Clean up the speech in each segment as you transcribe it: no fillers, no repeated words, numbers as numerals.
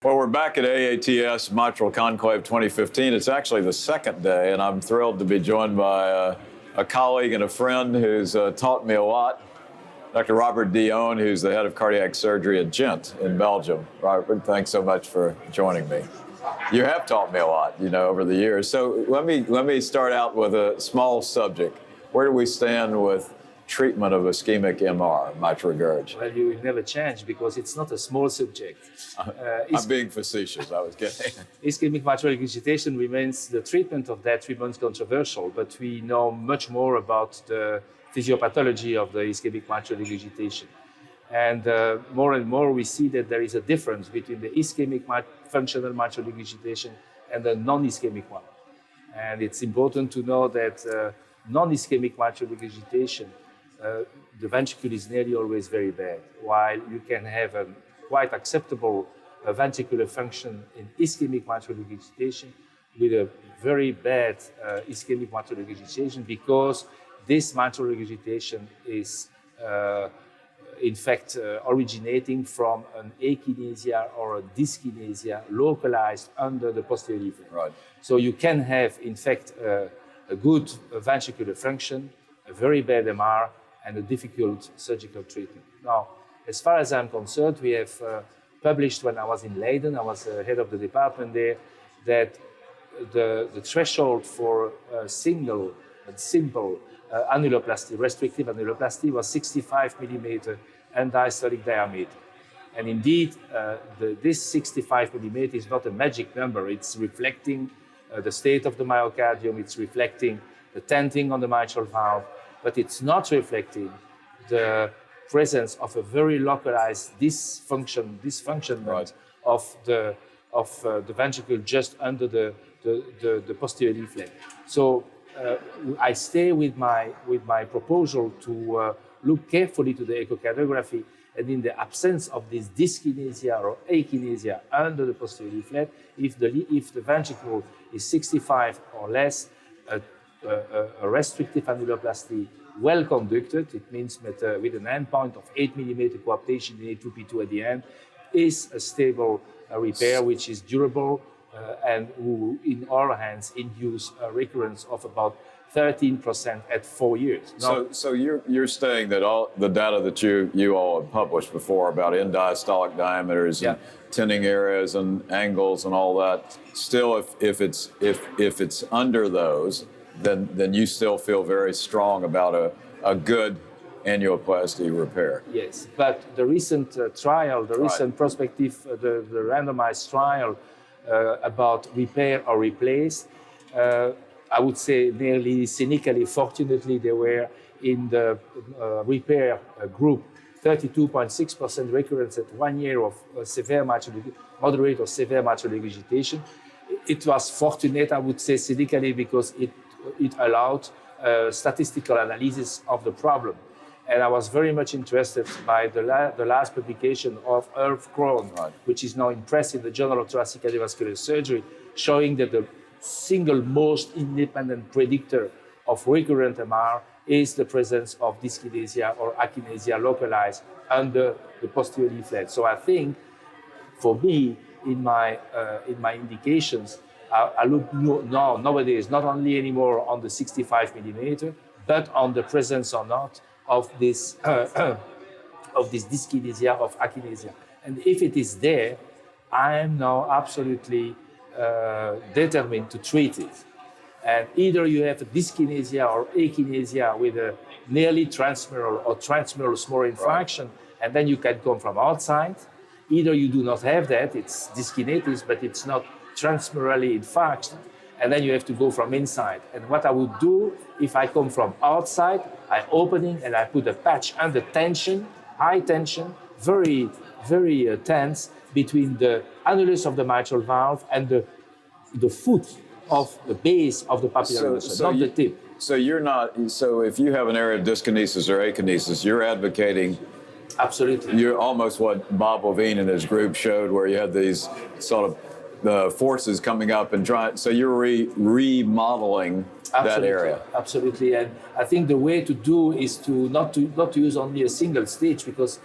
Well, we're back at AATS Mitral Conclave 2015. It's actually the second day, and I'm thrilled to be joined by a colleague and a friend who's taught me a lot, Dr. Robert Dion, who's the head of cardiac surgery at Gent in Belgium. Robert, thanks so much for joining me. You have taught me a lot, over the years. So let me start out with a small subject. Where do we stand with treatment of ischemic MR, mitral regurg? Well, you will never change because it's not a small subject. I'm being facetious, I was kidding. Ischemic mitral regurgitation remains, the treatment of that remains controversial, but we know much more about the physiopathology of the ischemic mitral regurgitation. And more and more we see that there is a difference between the ischemic functional mitral regurgitation and the non-ischemic one. And it's important to know that non-ischemic mitral regurgitation, the ventricle is nearly always very bad, while you can have a quite acceptable ventricular function in ischemic mitral regurgitation with a very bad ischemic mitral regurgitation, because this mitral regurgitation is in fact originating from an akinesia or a dyskinesia localized under the posterior leaf. Right. So you can have, in fact, a good ventricular function, a very bad MR, and a difficult surgical treatment. Now, as far as I'm concerned, we have published when I was in Leiden, I was head of the department there, that the threshold for single and simple annuloplasty, restrictive annuloplasty, was 65 millimeter end-diastolic diameter. And indeed, this 65 millimeter is not a magic number. It's reflecting the state of the myocardium, it's reflecting the tenting on the mitral valve, but it's not reflecting the presence of a very localized dysfunction right. of the ventricle just under the posterior leaflet. So I stay with my proposal to look carefully to the echocardiography, and in the absence of this dyskinesia or akinesia under the posterior leaflet, if the ventricle is 65 or less, a restrictive annuloplasty well conducted, it means with an endpoint of 8 millimeter coaptation in A2P2 at the end, is a stable repair which is durable and who, in our hands, induce a recurrence of about 13% at 4 years. Now, so you're saying that all the data that you all have published before about end diastolic diameters and tinning areas and angles and all that, still if it's under those, then you still feel very strong about a good annuloplasty repair. Yes, but the recent trial, the recent prospective, the randomized trial about repair or replace, I would say nearly cynically, fortunately, they were in the repair group, 32.6% recurrence at 1 year of severe moderate or severe mitral regurgitation. It was fortunate, I would say cynically, because it allowed statistical analysis of the problem. And I was very much interested by the last publication of Irv Krohn, which is now in press in the Journal of Thoracic Cardiovascular Surgery, showing that the single most independent predictor of recurrent MR is the presence of dyskinesia or akinesia localized under the posterior leaflet. So I think, for me, in my indications, I look nowadays not only anymore on the 65 millimeter, but on the presence or not of this dyskinesia, of akinesia. And if it is there, I am now absolutely determined to treat it. And either you have a dyskinesia or akinesia with a nearly transmural or transmural small infarction, and then you can come from outside. Either you do not have that, it's dyskinesis, but it's not transmurally infarction, and then you have to go from inside. And what I would do if I come from outside, I opening and I put a patch under tension, high tension, very, very tense, between the annulus of the mitral valve and the foot of the base of the papillary muscle, not the tip. So if you have an area of dyskinesis or akinesis, you're advocating. Absolutely. You're almost what Bob Levine and his group showed, where you had these sort of the forces coming up and trying. So you're remodeling that area. Absolutely, and I think the way to do is to not to use only a single stage, because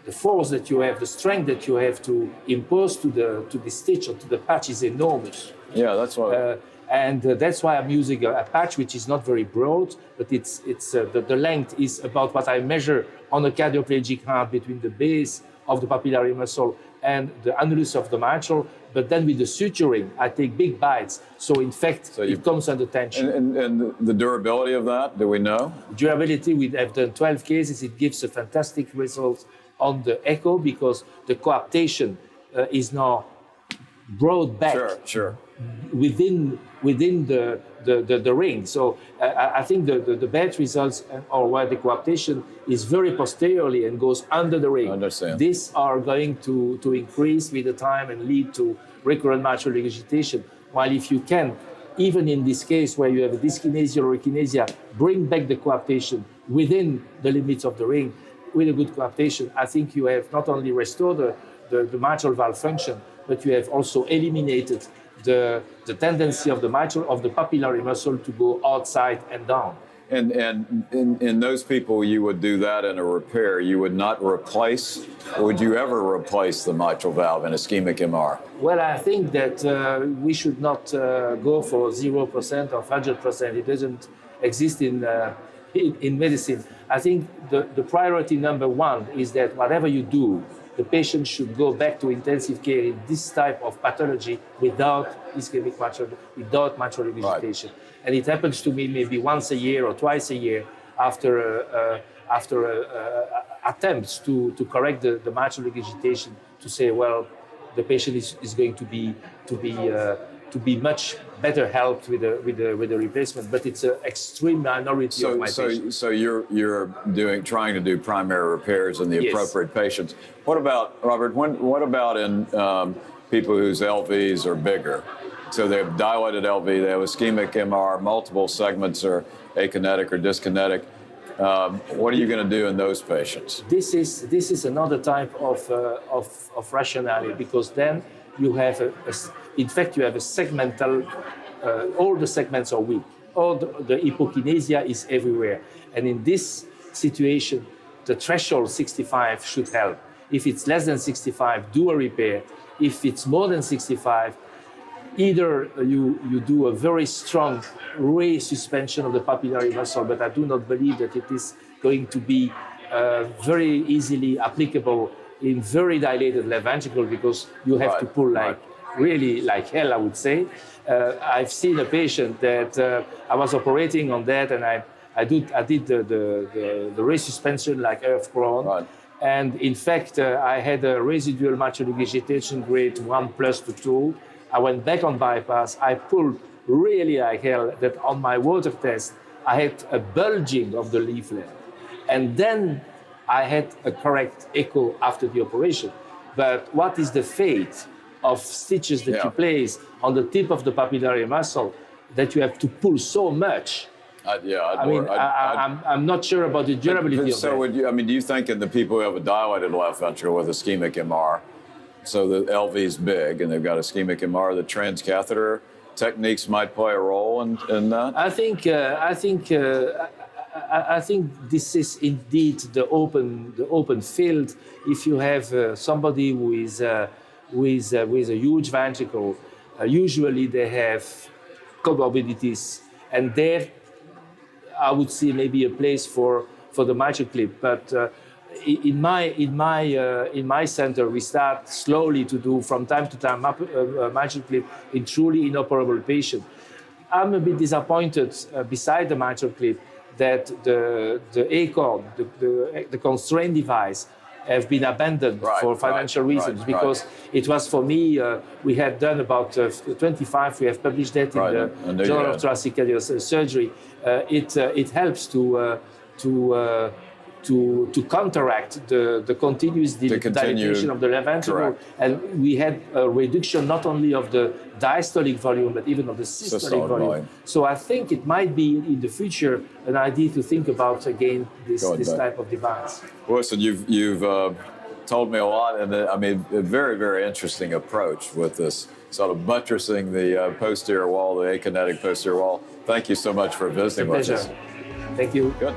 the force that you have, the strength that you have to impose to the stitch or to the patch is enormous. Yeah, that's what. That's why I'm using a patch which is not very broad, but the length is about what I measure on a cardioplegic heart between the base of the papillary muscle and the annulus of the mitral. But then with the suturing, I take big bites. So in fact, it comes under tension. And the durability of that, do we know? Durability, we have done 12 cases. It gives a fantastic result on the echo because the coaptation is now brought back. Sure. Within the ring. So I think the best results or where the coaptation is very posteriorly and goes under the ring. I understand. These are going to increase with the time and lead to recurrent mitral regurgitation. While if you can, even in this case where you have a dyskinesia or echinacea, bring back the coaptation within the limits of the ring with a good coaptation, I think you have not only restored the mitral valve function, but you have also eliminated the tendency of the mitral, of the papillary muscle to go outside and down. And in those people, you would do that in a repair. You would not replace, or would you ever replace the mitral valve in ischemic MR? Well, I think that we should not go for 0% or 100%. It doesn't exist in medicine. I think the priority number one is that whatever you do, the patient should go back to intensive care in this type of pathology without ischemic mitral, without mitral regurgitation. Right. And it happens to me maybe once a year or twice a year after attempts to correct the mitral regurgitation, to say, well, the patient is going to be much better helped with the replacement, but it's an extreme minority of my patients. So you're trying to do primary repairs in the appropriate patients. What about, Robert? What about in people whose LVs are bigger? So they have dilated LV, they have ischemic MR, multiple segments are akinetic or dyskinetic. What are you going to do in those patients? This is another type of rationale, because then you have in fact, you have a segmental, all the segments are weak. All the hypokinesia is everywhere. And in this situation, the threshold 65 should help. If it's less than 65, do a repair. If it's more than 65, either you do a very strong resuspension of the papillary muscle, but I do not believe that it is going to be very easily applicable in very dilated left ventricle, because you have to pull really like hell, I would say. I've seen a patient that I was operating on that, and I did the resuspension like earth prone. Right. And in fact, I had a residual mitral regurgitation grade 1+ to 2. I went back on bypass. I pulled really like hell, that on my water test, I had a bulging of the leaflet. And then I had a correct echo after the operation. But what is the fate of stitches that you place on the tip of the papillary muscle that you have to pull so much? I'm not sure about the durability of that. So do you think in the people who have a dilated left ventricle with ischemic MR, so the LV is big and they've got ischemic MR, the transcatheter techniques might play a role in that? I think this is indeed the open field. If you have somebody who is with a huge ventricle, usually they have comorbidities, and there I would see maybe a place for the mitral clip. But in my center, we start slowly to do from time to time mitral clip in truly inoperable patients. I'm a bit disappointed beside the mitral clip that the ACORN, the constraint device, have been abandoned for financial reasons, because it was, for me, we had done about 25, we have published that in the Journal of Thoracic Surgery. It helps to counteract the continuous dilatation of the left ventricle. And we had a reduction not only of the diastolic volume, but even of the systolic volume. So I think it might be in the future an idea to think about again this type of device. Well, listen, you've told me a lot, and a very, very interesting approach with this sort of buttressing the posterior wall, the akinetic posterior wall. Thank you so much for visiting with us. Thank you. Good.